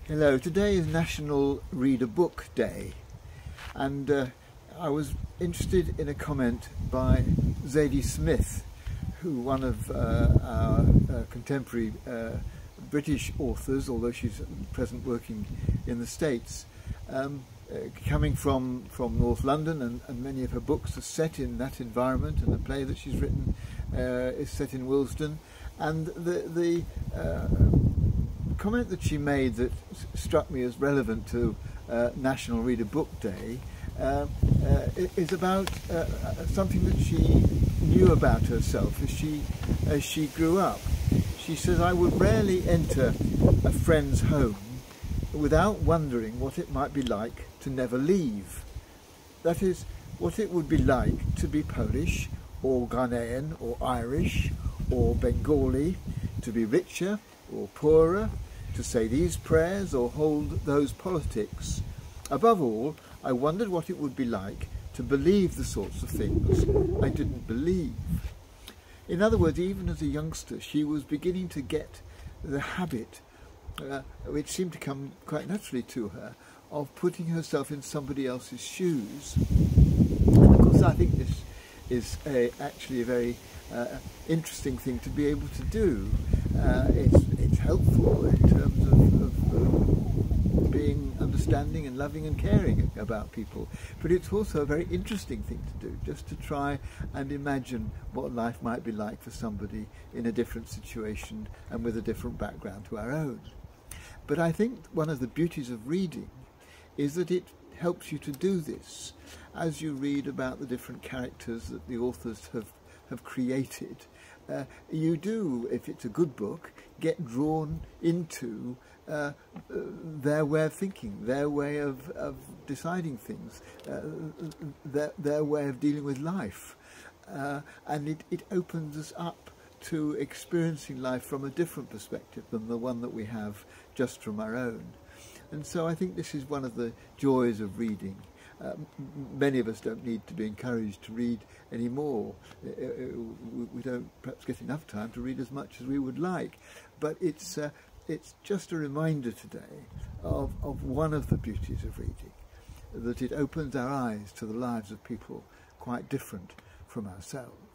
Hello, today is National Read a Book Day, and I was interested in a comment by Zadie Smith, who one of our contemporary British authors, although she's at present working in the States, coming from North London, and many of her books are set in that environment, and the play that she's written is set in Willesden, and the comment that she made that struck me as relevant to National Read a Book Day is about something that she knew about herself as she grew up. She says, "I would rarely enter a friend's home without wondering what it might be like to never leave. That is, what it would be like to be Polish or Ghanaian or Irish or Bengali, to be richer or poorer, to say these prayers or hold those politics. Above all, I wondered what it would be like to believe the sorts of things I didn't believe." In other words, even as a youngster, she was beginning to get the habit, which seemed to come quite naturally to her, of putting herself in somebody else's shoes. And of course, I think this is actually a very interesting thing to be able to do. It's helpful in terms of being understanding and loving and caring about people, but it's also a very interesting thing to do, just to try and imagine what life might be like for somebody in a different situation and with a different background to our own. But I think one of the beauties of reading is that it helps you to do this. As you read about the different characters that the authors have created, you do, if it's a good book, get drawn into their way of thinking, their way of deciding things, their way of dealing with life. And it opens us up to experiencing life from a different perspective than the one that we have just from our own. And so I think this is one of the joys of reading. Many of us don't need to be encouraged to read anymore. We don't perhaps get enough time to read as much as we would like, but it's just a reminder today of one of the beauties of reading, that it opens our eyes to the lives of people quite different from ourselves.